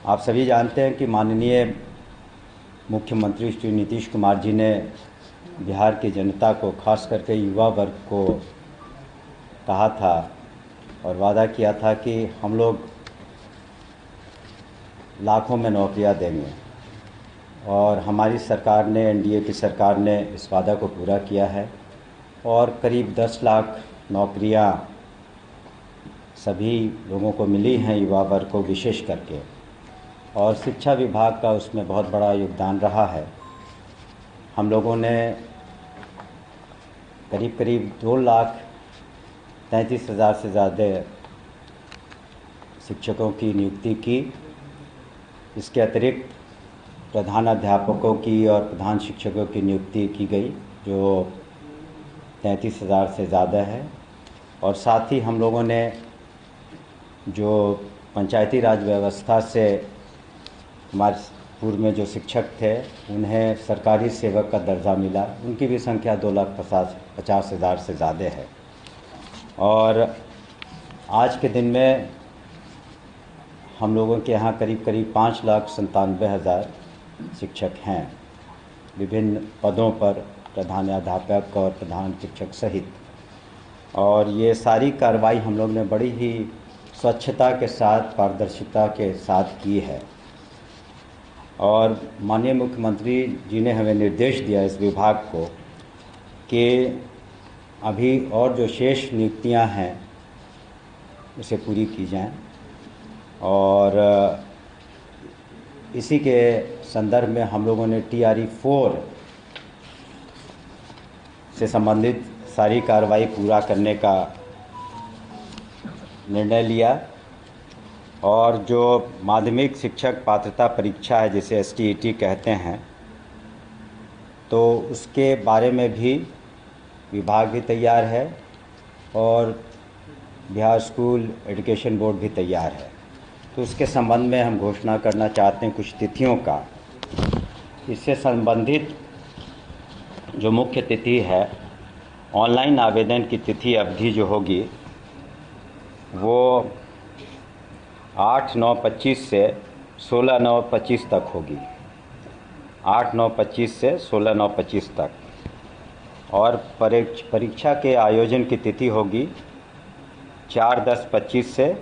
आप सभी जानते हैं कि माननीय मुख्यमंत्री श्री नीतीश कुमार जी ने बिहार की जनता को, खास करके युवा वर्ग को कहा था और वादा किया था कि हम लोग लाखों में नौकरियां देंगे। और हमारी सरकार ने, एनडीए की सरकार ने इस वादा को पूरा किया है और करीब 10 लाख नौकरियां सभी लोगों को मिली हैं, युवा वर्ग को विशेष करके। और शिक्षा विभाग का उसमें बहुत बड़ा योगदान रहा है। हम लोगों ने करीब 2,33,000 से ज़्यादा शिक्षकों की नियुक्ति की। इसके अतिरिक्त प्रधानाध्यापकों की और प्रधान शिक्षकों की नियुक्ति की गई, जो 33,000 से ज़्यादा है। और साथ ही हम लोगों ने जो पंचायती राज व्यवस्था से हमारे पूर्व में जो शिक्षक थे उन्हें सरकारी सेवक का दर्जा मिला, उनकी भी संख्या 2,50,000 से ज़्यादा है। और आज के दिन में हम लोगों के यहाँ करीब 5,97,000 शिक्षक हैं, विभिन्न पदों पर, प्रधानाध्यापक और प्रधान शिक्षक सहित। और ये सारी कार्रवाई हम लोग ने बड़ी ही स्वच्छता के साथ, पारदर्शिता के साथ की है। और माननीय मुख्यमंत्री जी ने हमें निर्देश दिया इस विभाग को कि अभी और जो शेष नियुक्तियां हैं उसे पूरी की जाएं। और इसी के संदर्भ में हम लोगों ने TRE 4 से संबंधित सारी कार्रवाई पूरा करने का निर्णय लिया। और जो माध्यमिक शिक्षक पात्रता परीक्षा है, जिसे STET कहते हैं, तो उसके बारे में भी विभाग भी तैयार है और बिहार स्कूल एजुकेशन बोर्ड भी तैयार है। तो उसके संबंध में हम घोषणा करना चाहते हैं कुछ तिथियों का। इससे संबंधित जो मुख्य तिथि है, ऑनलाइन आवेदन की तिथि अवधि जो होगी वो 8/9/25 से 16/9/25 तक होगी। 8/9/25 से 16/9/25 तक। और परीक्षा के आयोजन की तिथि होगी 4/10/25 से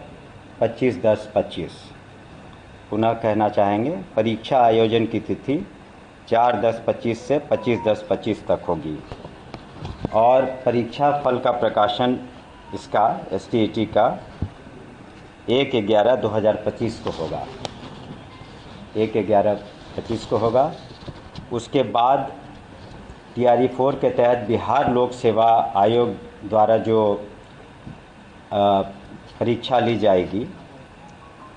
25/10/25। पुनः कहना चाहेंगे, परीक्षा आयोजन की तिथि 4/10/25 से 25/10/25 तक होगी। और परीक्षा फल का प्रकाशन इसका STET का 1/11/2025 को होगा। 1/11/25 को होगा। उसके बाद TRE 4 के तहत बिहार लोक सेवा आयोग द्वारा जो परीक्षा ली जाएगी,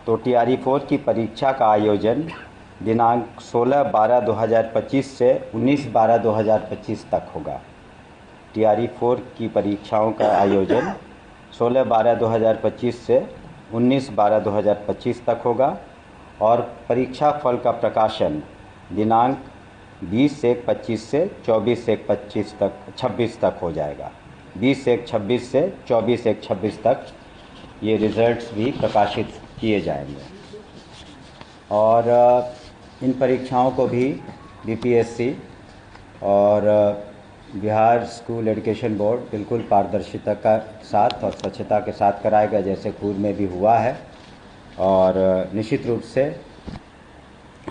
तो TRE 4 की परीक्षा का आयोजन दिनांक 16/12/2025 से 19/12/2025 तक होगा। TRE 4 की परीक्षाओं का आयोजन 16/12/2025 से 19/12/2025 तक होगा। और परीक्षा फल का प्रकाशन दिनांक 20/1/25 से 24/1/25 तक, 26 तक हो जाएगा। 20/1/26 से 24/1/26 तक ये रिज़ल्ट्स भी प्रकाशित किए जाएंगे। और इन परीक्षाओं को भी BPSC और बिहार स्कूल एजुकेशन बोर्ड बिल्कुल पारदर्शिता का साथ और स्वच्छता के साथ कराएगा, जैसे पूर्व में भी हुआ है। और निश्चित रूप से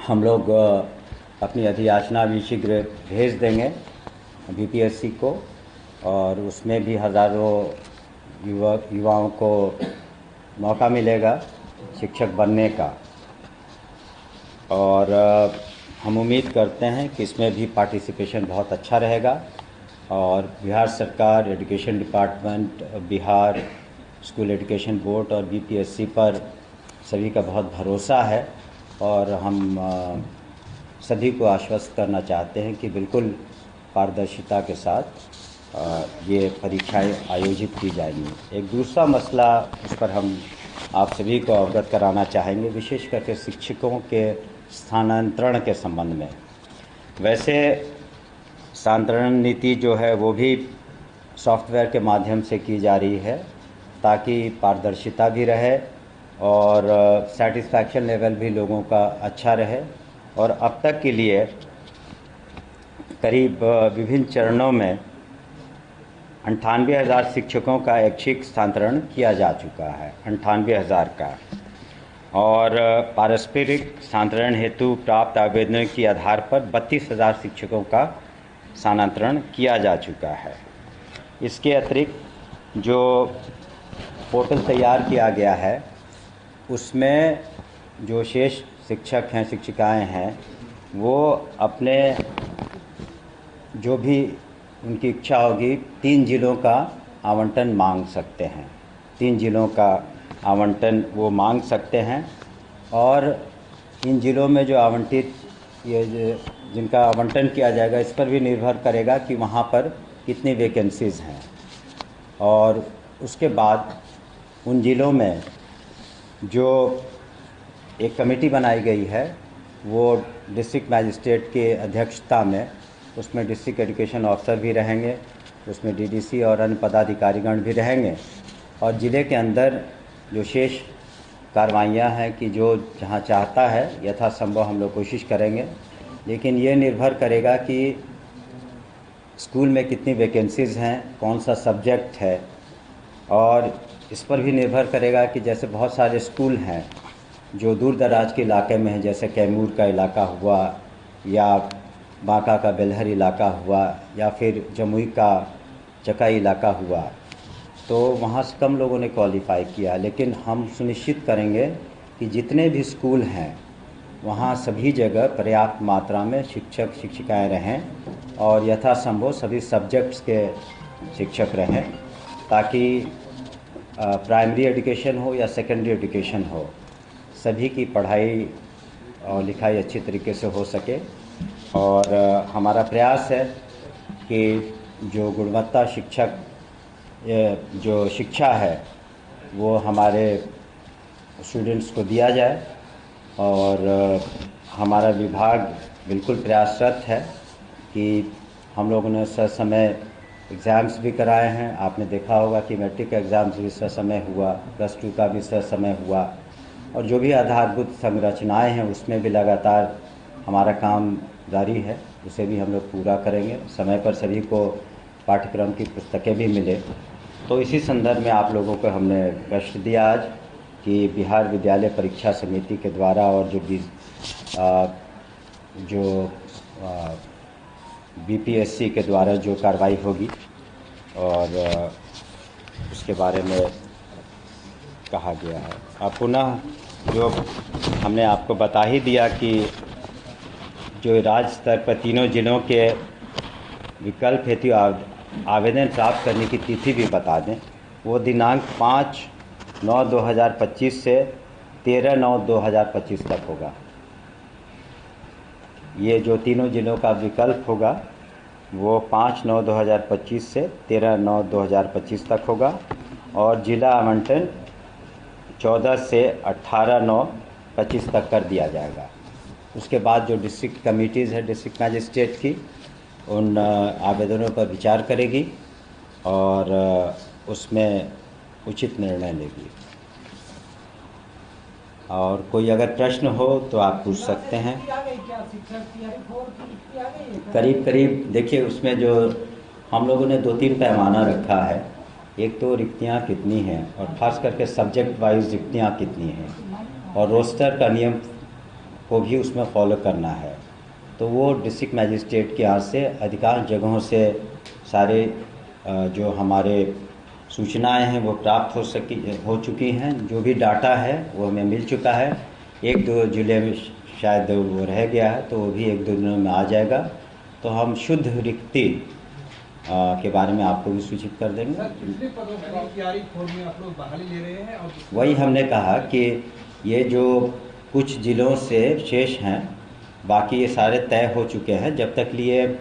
हम लोग अपनी अधियाचना भी शीघ्र भेज देंगे BPSC को, और उसमें भी हज़ारों युवाओं को मौका मिलेगा शिक्षक बनने का। और हम उम्मीद करते हैं कि इसमें भी पार्टिसिपेशन बहुत अच्छा रहेगा। और बिहार सरकार, education department, Bihar school education board और BPSC पर सभी का बहुत भरोसा है। और हम सभी को आश्वस्त करना चाहते हैं कि बिल्कुल पारदर्शिता के साथ ये परीक्षाएं आयोजित की जाएंगी। एक दूसरा मसला, उस पर हम आप सभी को अवगत कराना चाहेंगे, विशेष करके शिक्षकों के स्थानांतरण के संबंध में। वैसे स्थानांतरण नीति जो है वो भी सॉफ्टवेयर के माध्यम से की जा रही है, ताकि पारदर्शिता भी रहे और सेटिस्फैक्शन लेवल भी लोगों का अच्छा रहे। और अब तक के लिए करीब विभिन्न चरणों में 98,000 शिक्षकों का ऐच्छिक स्थानांतरण किया जा चुका है, 98,000 का। और पारस्परिक स्थानांतरण हेतु प्राप्त आवेदनों के आधार पर 32,000 शिक्षकों का स्थानांतरण किया जा चुका है। इसके अतिरिक्त जो पोर्टल तैयार किया गया है उसमें जो शेष शिक्षक हैं, शिक्षिकाएं हैं, वो अपने जो भी उनकी इच्छा होगी 3 जिलों का आवंटन मांग सकते हैं। 3 जिलों का आवंटन वो मांग सकते हैं और इन जिलों में जो आवंटित जिनका आवंटन किया जाएगा इस पर भी निर्भर करेगा कि वहाँ पर कितनी वैकेंसीज़ हैं। और उसके बाद उन जिलों में जो एक कमेटी बनाई गई है वो डिस्ट्रिक्ट मैजिस्ट्रेट के अध्यक्षता में, उसमें डिस्ट्रिक्ट एजुकेशन ऑफिसर भी रहेंगे, उसमें डीडीसी और अन्य पदाधिकारीगण भी रहेंगे। और ज़िले के अंदर जो शेष कार्रवाइयाँ हैं कि जो जहाँ चाहता है यथासंभव हम लोग कोशिश करेंगे, लेकिन ये निर्भर करेगा कि स्कूल में कितनी वैकेंसीज़ हैं, कौन सा सब्जेक्ट है। और इस पर भी निर्भर करेगा कि जैसे बहुत सारे स्कूल हैं जो दूर दराज के इलाके में हैं, जैसे कैमूर का इलाका हुआ या बांका का बेलहर इलाका हुआ या फिर जमुई का चकाई इलाका हुआ, तो वहाँ से कम लोगों ने क्वालिफ़ाई किया। लेकिन हम सुनिश्चित करेंगे कि जितने भी स्कूल हैं वहाँ सभी जगह पर्याप्त मात्रा में शिक्षक शिक्षिकाएं रहें और यथासंभव सभी सब्जेक्ट्स के शिक्षक रहें, ताकि प्राइमरी एजुकेशन हो या सेकेंडरी एजुकेशन हो, सभी की पढ़ाई और लिखाई अच्छी तरीके से हो सके। और हमारा प्रयास है कि जो गुणवत्ता शिक्षक जो शिक्षा है वो हमारे स्टूडेंट्स को दिया जाए। और हमारा विभाग बिल्कुल प्रयासरत है कि हम लोगों ने समय एग्ज़ाम्स भी कराए हैं। आपने देखा होगा कि मैट्रिक एग्ज़ाम्स भी समय हुआ, +2 का भी समय हुआ, और जो भी आधारभूत संरचनाएं हैं उसमें भी लगातार हमारा काम जारी है, उसे भी हम लोग पूरा करेंगे। समय पर सभी को पाठ्यक्रम की पुस्तकें भी मिले। तो इसी संदर्भ में आप लोगों को हमने कष्ट दिया आज कि बिहार विद्यालय परीक्षा समिति के द्वारा और जो बीपीएससी के द्वारा जो कार्रवाई होगी और उसके बारे में कहा गया है। अब पुनः जो हमने आपको बता ही दिया कि जो राज्य स्तर पर तीनों जिलों के विकल्प हेतु आवेदन प्राप्त करने की तिथि भी बता दें। वो दिनांक 5/9/2025 से 13/9/2025 तक होगा। ये जो तीनों जिलों का विकल्प होगा वो 5/9/2025 से 13/9/2025 तक होगा। और जिला आवंटन 14 से 18/9/25 तक कर दिया जाएगा। उसके बाद जो डिस्ट्रिक्ट कमिटीज़ है डिस्ट्रिक्ट मैजिस्ट्रेट की, उन आवेदनों पर विचार करेगी और उसमें उचित निर्णय लेगी। और कोई अगर प्रश्न हो तो आप पूछ सकते हैं। करीब देखिए, उसमें जो हम लोगों ने 2-3 पैमाना रखा है। एक तो रिक्तियाँ कितनी हैं और ख़ास करके सब्जेक्ट वाइज रिक्तियाँ कितनी हैं, और रोस्टर का नियम को भी उसमें फॉलो करना है। तो वो डिस्ट्रिक्ट मैजिस्ट्रेट के यहाँ से अधिकांश जगहों से सारे जो हमारे सूचनाएं हैं वो प्राप्त हो चुकी हैं। जो भी डाटा है वो हमें मिल चुका है। 1-2 जिले में शायद वो रह गया है, तो वो भी 1-2 दिनों में आ जाएगा। तो हम शुद्ध रिक्ति के बारे में आपको भी सूचित कर देंगे। वही हमने कहा कि ये जो कुछ जिलों से शेष हैं, बाकी ये सारे तय हो चुके हैं। जब तक लिए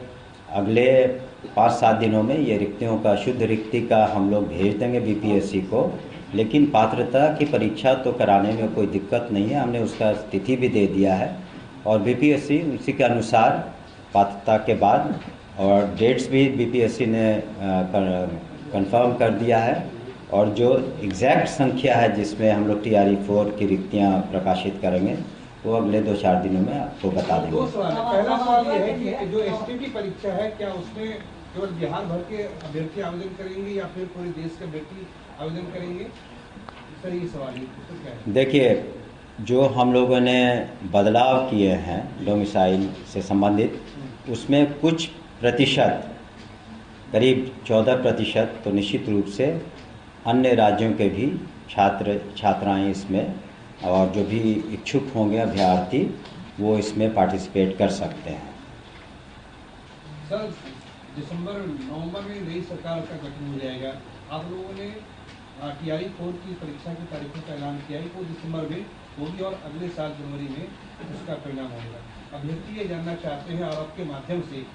अगले 5-7 दिनों में ये रिक्तियों का शुद्ध रिक्ति का हम लोग भेज देंगे बीपीएससी को। लेकिन पात्रता की परीक्षा तो कराने में कोई दिक्कत नहीं है, हमने उसका तिथि भी दे दिया है और बीपीएससी उसी के अनुसार पात्रता के बाद और डेट्स भी बीपीएससी ने कंफर्म कर दिया है। और जो एग्जैक्ट संख्या है जिसमें हम लोग TRE 4 की रिक्तियाँ प्रकाशित करेंगे वो अगले 2-4 दिनों में आपको बता देंगे। दो सवाल है। पहला सवाल ये है कि जो STT परीक्षा है क्या उसमें केवल बिहार भर के अभ्यर्थी आवेदन करेंगे या फिर पूरे देश के अभ्यर्थी आवेदन करेंगे? सर ये सवाल है तो क्या है? देखिए, जो हम लोगों ने बदलाव किए हैं डोमिसाइल से संबंधित, उसमें कुछ प्रतिशत, करीब 14% तो निश्चित रूप से अन्य राज्यों के भी छात्र छात्राएं इसमें, और जो भी इच्छुक होंगे अभ्यर्थी वो इसमें पार्टिसिपेट कर सकते हैं। सर नवंबर में नई सरकार का गठन हो जाएगा। आप लोगों ने TRE 4 की परीक्षा की तारीखों का ऐलान किया है, वो दिसंबर में होगी और अगले साल जनवरी में उसका परिणाम होगा। अभ्यर्थी ये जानना चाहते हैं और आपके माध्यम से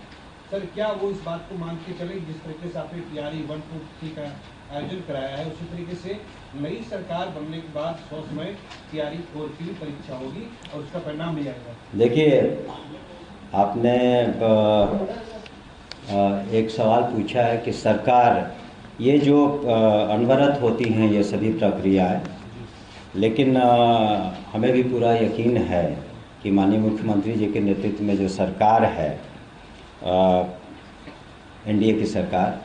सर, क्या वो इस बात को मान के चले जिस तरीके से आपने TRE 1, 2, 3 का आयोजन कराया है, उसी तरीके से नई सरकार बनने के बाद 100 समय TRE 4 की भी परीक्षा होगी और उसका परिणाम भी आएगा? देखिए, आपने एक सवाल पूछा है कि सरकार, ये जो अनवरत होती हैं ये सभी प्रक्रियाएं, लेकिन हमें भी पूरा यकीन है कि माननीय मुख्यमंत्री जी के नेतृत्व में जो सरकार है, NDA की सरकार,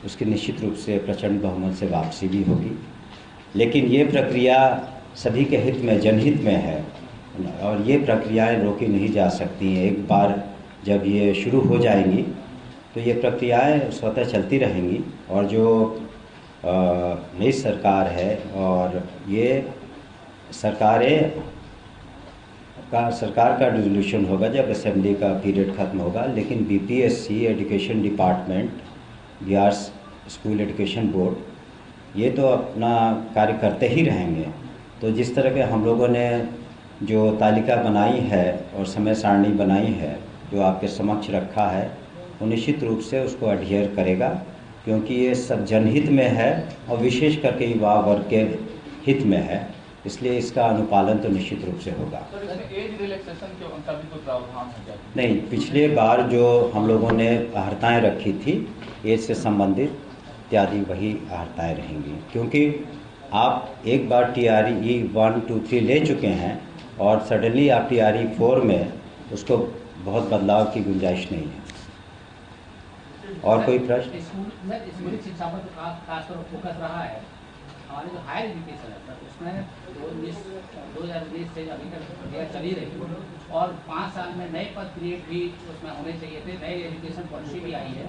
उसकी निश्चित रूप से प्रचंड बहुमत से वापसी भी होगी। लेकिन ये प्रक्रिया सभी के हित में, जनहित में है और ये प्रक्रियाएं रोकी नहीं जा सकती हैं। एक बार जब ये शुरू हो जाएंगी तो ये प्रक्रियाएं स्वतः चलती रहेंगी और जो नई सरकार है और ये सरकार का डिसोल्यूशन होगा जब असेंबली का पीरियड ख़त्म होगा। लेकिन BPSC education department, Bihar school education board, ये तो अपना कार्य करते ही रहेंगे। तो जिस तरह के हम लोगों ने जो तालिका बनाई है और समय सारणी बनाई है जो आपके समक्ष रखा है, वो निश्चित रूप से उसको अडहियर करेगा, क्योंकि ये सब जनहित में है और विशेष करके युवा वर्ग के हित में है, इसलिए इसका अनुपालन तो निश्चित रूप से होगा। एज रिलैक्सेशन का भी कोई प्रावधान हो जाए? नहीं, पिछले बार जो हम लोगों ने अहर्ताएँ रखी थी एज से संबंधित इत्यादि, वही अहर्ताएँ रहेंगी, क्योंकि आप एक बार TRE 1, 2, 3 ले चुके हैं और सडनली आप TRE 4 में उसको बहुत बदलाव की गुंजाइश नहीं है। और कोई प्रश्न? स्कूली शिक्षा पर खासकर फोकस रहा है। हमारे जो हायर एजुकेशन है सर, उसमें 2019 से अभी तक प्रक्रिया चली रही और 5 साल में नए पद क्रिएट भी उसमें होने चाहिए थे। नई एजुकेशन पॉलिसी भी आई है,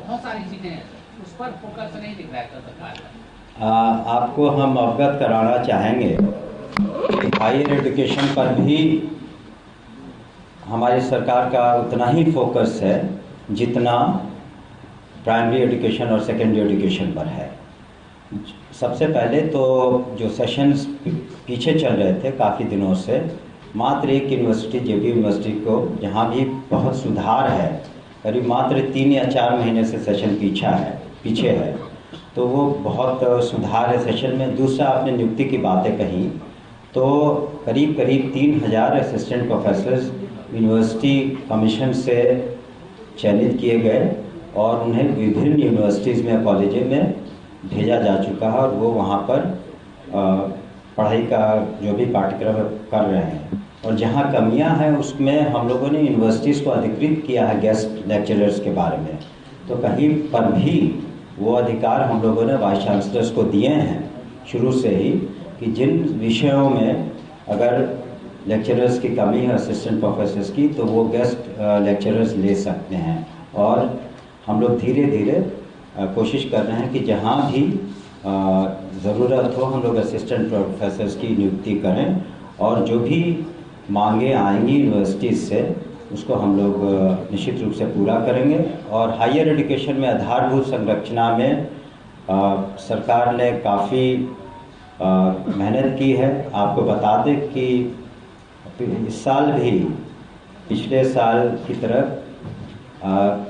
बहुत सारी चीज़ें हैं, उस पर फोकस नहीं दिख रहा है सरकार का। आपको हम अवगत कराना चाहेंगे कि हायर एजुकेशन पर भी हमारी सरकार का उतना ही फोकस है जितना प्राइमरी एजुकेशन और सेकेंडरी एजुकेशन पर है। सबसे पहले तो जो सेशंस पीछे चल रहे थे काफ़ी दिनों से, मात्र एक यूनिवर्सिटी, JP यूनिवर्सिटी को, जहाँ भी बहुत सुधार है, करीब मात्र 3 या 4 महीने से सेशन पीछे है, तो वो बहुत सुधार है सेशन में। दूसरा, आपने नियुक्ति की बातें कही, तो करीब 3000 असिस्टेंट प्रोफेसर्स यूनिवर्सिटी कमीशन से चयनित किए गए और उन्हें विभिन्न यूनिवर्सिटीज़ में, कॉलेजों में भेजा जा चुका है और वो वहाँ पर पढ़ाई का जो भी पाठ्यक्रम कर रहे हैं। और जहाँ कमियाँ हैं उसमें हम लोगों ने यूनिवर्सिटीज़ को अधिकृत किया है गेस्ट लेक्चरर्स के बारे में, तो कहीं पर भी वो अधिकार हम लोगों ने वाइस चांसलर्स को दिए हैं शुरू से ही कि जिन विषयों में अगर लेक्चरर्स की कमी है, असिस्टेंट प्रोफेसर्स की, तो वो गेस्ट लेक्चरर्स ले सकते हैं। और हम लोग धीरे धीरे कोशिश कर रहे हैं कि जहाँ भी ज़रूरत हो हम लोग असिस्टेंट प्रोफेसर्स की नियुक्ति करें और जो भी मांगे आएंगी यूनिवर्सिटीज़ से उसको हम लोग निश्चित रूप से पूरा करेंगे। और हायर एजुकेशन में आधारभूत संरचना में सरकार ने काफ़ी मेहनत की है। आपको बता दें कि इस साल भी पिछले साल की तरह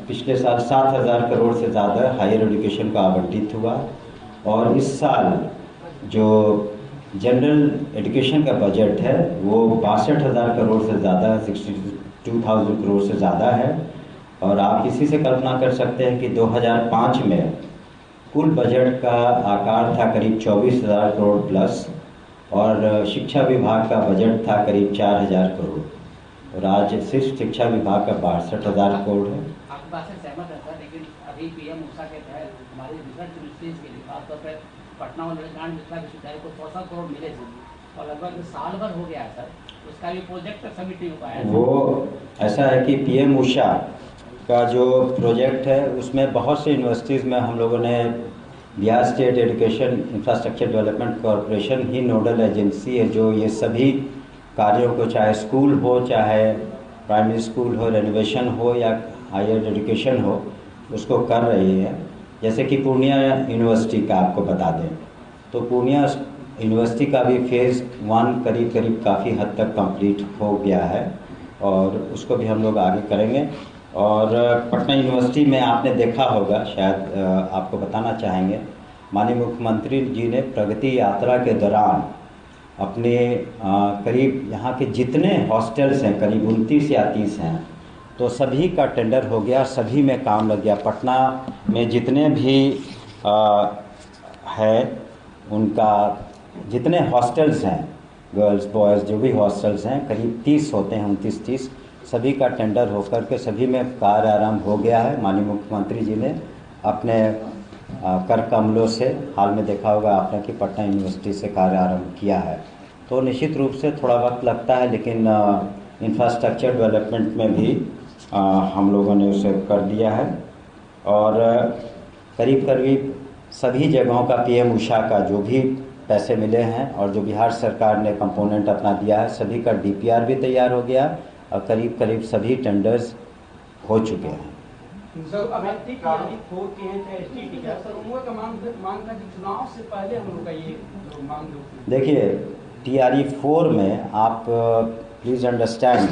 पिछले साल 7,000 करोड़ से ज़्यादा हायर एजुकेशन को आवंटित हुआ और इस साल जो जनरल एजुकेशन का बजट है वो 62,000 करोड़ से ज़्यादा, 62,000 करोड़ से ज़्यादा है। और आप इसी से कल्पना कर सकते हैं कि 2005 में कुल बजट का आकार था करीब 24,000 करोड़ प्लस, और शिक्षा विभाग का बजट था करीब 4,000 करोड़, और आज सिर्फ शिक्षा विभाग का 62,000 करोड़ है। आपकी बात से सहमत है सर, लेकिन अभी पीएम ऊषा के तहत हमारी रिसर्च यूनिवर्सिटीज के लिए खासतौर पर पटना और ललितनारायण मिथिला विश्वविद्यालय को 100 करोड़ मिले थे, और लगभग साल भर हो गया है सर, उसका भी प्रोजेक्ट सबमिट नहीं हो पाया है। वो ऐसा है कि पीएम ऊषा का जो प्रोजेक्ट है उसमें बहुत से यूनिवर्सिटीज़ में हम लोगों ने Bihar state education infrastructure development corporation ही नोडल एजेंसी है जो ये सभी कार्यों को, चाहे स्कूल हो, चाहे प्राइमरी स्कूल हो, रेनोवेशन हो या हायर एजुकेशन हो, उसको कर रही है। जैसे कि पूर्णिया यूनिवर्सिटी का आपको बता दें, तो पूर्णिया यूनिवर्सिटी का भी फेज़ 1 करीब काफ़ी हद तक कंप्लीट हो गया है, और उसको भी हम लोग आगे करेंगे। और पटना यूनिवर्सिटी में आपने देखा होगा, शायद आपको बताना चाहेंगे, माननीय मुख्यमंत्री जी ने प्रगति यात्रा के दौरान अपने करीब यहाँ के जितने हॉस्टल्स हैं, करीब 29 या 30 हैं, तो सभी का टेंडर हो गया, सभी में काम लग गया। पटना में जितने भी है उनका जितने हॉस्टल्स हैं, गर्ल्स बॉयज़ जो भी हॉस्टल्स हैं, करीब 30 होते हैं, 29-30, सभी का टेंडर होकर के सभी में कार्य आरंभ हो गया है। माननीय मुख्यमंत्री जी ने अपने कर कमलों से, हाल में देखा होगा आपने कि पटना यूनिवर्सिटी से कार्य आरंभ किया है। तो निश्चित रूप से थोड़ा वक्त लगता है, लेकिन इंफ्रास्ट्रक्चर डेवलपमेंट में भी हम लोगों ने उसे कर दिया है, और करीब सभी जगहों का पीएम ऊषा का जो भी पैसे मिले हैं और जो बिहार सरकार ने कंपोनेंट अपना दिया है, सभी का डीपीआर भी तैयार हो गया, और करीब सभी टेंडर्स हो चुके हैं। सर अभी टीआरई 4 के हैं चाहे एसटीटी का, सर उन लोगों का मांग था कि चुनाव से पहले हम लोग का ये मांग जो, देखिए टीआरई 4 में आप प्लीज़ अंडरस्टैंड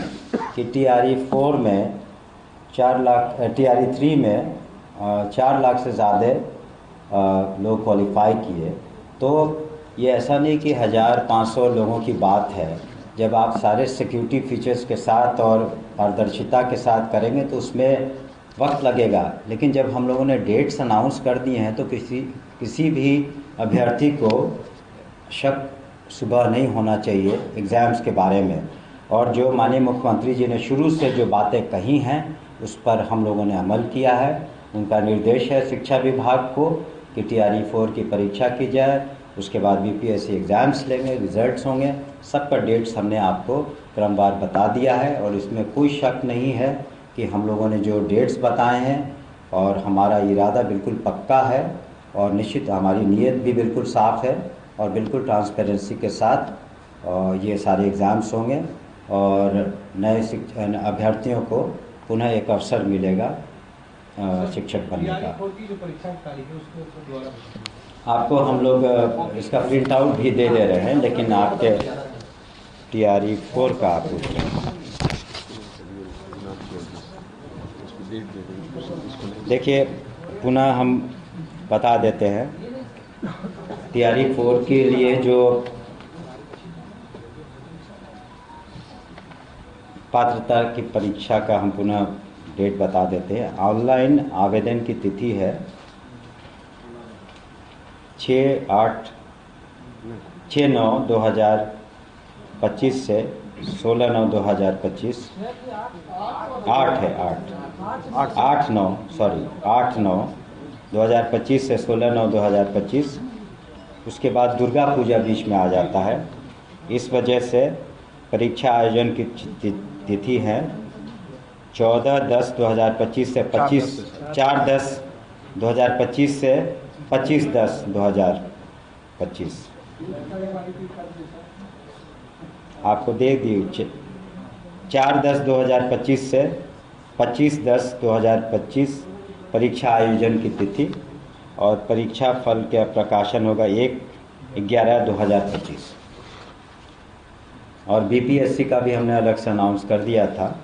कि टीआरई 4 में 4 लाख, टीआरई 3 में 4 लाख से ज़्यादा लोग क्वालिफाई किए। तो ये ऐसा नहीं कि 1,500 लोगों की बात है। जब आप सारे सिक्योरिटी फीचर्स के साथ और पारदर्शिता के साथ करेंगे तो उसमें वक्त लगेगा, लेकिन जब हम लोगों ने डेट्स अनाउंस कर दिए हैं तो किसी भी अभ्यर्थी को शक सुबह नहीं होना चाहिए एग्ज़ाम्स के बारे में। और जो माननीय मुख्यमंत्री जी ने शुरू से जो बातें कही हैं उस पर हम लोगों ने अमल किया है। उनका निर्देश है शिक्षा विभाग को कि टीआरई 4 की परीक्षा की जाए, उसके बाद बीपीएससी एग्ज़ाम्स लेंगे, रिजल्ट्स होंगे, सब का डेट्स हमने आपको क्रमवार बता दिया है, और इसमें कोई शक नहीं है कि हम लोगों ने जो डेट्स बताए हैं और हमारा इरादा बिल्कुल पक्का है, और निश्चित हमारी नीयत भी बिल्कुल साफ़ है, और बिल्कुल ट्रांसपेरेंसी के साथ ये सारे एग्ज़ाम्स होंगे, और नए अभ्यर्थियों को पुनः एक अवसर मिलेगा शिक्षक बनने का। जो परीक्षा की तारीख है उसको दोबारा आपको हम लोग इसका प्रिंट आउट भी दे रहे हैं, लेकिन आपके टीआरई 4 का आप पूछ रहे हैं। देखिए पुनः हम बता देते हैं, टीआरई 4 के लिए जो पात्रता की परीक्षा का हम पुनः डेट बता देते हैं। ऑनलाइन आवेदन की तिथि है 6/9/2025 से 16/9/2025। 8/9/2025 से 16/9/2025। उसके बाद दुर्गा पूजा बीच में आ जाता है, इस वजह से परीक्षा आयोजन की तिथि है 14/10/2025 से 4/10/2025 से 25/10/2025। आपको दे दी 4/10/2025 से 25/10/2025 परीक्षा आयोजन की तिथि, और परीक्षा फल का प्रकाशन होगा 1/11/2025। और बीपीएससी का भी हमने अलग से अनाउंस कर दिया था,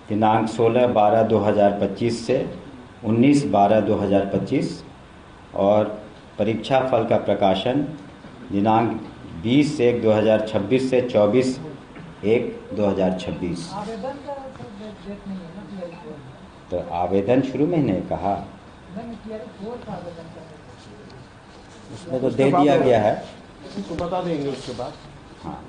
दिनांक 16/12/2025 से 19/12/2025, और परीक्षा फल का प्रकाशन दिनांक 20/1/2026 से 24/1/2026। तो आवेदन शुरू में ही नहीं कहा, उसमें तो दे दिया गया है। तो बता देंगे उसके बाद। हाँ।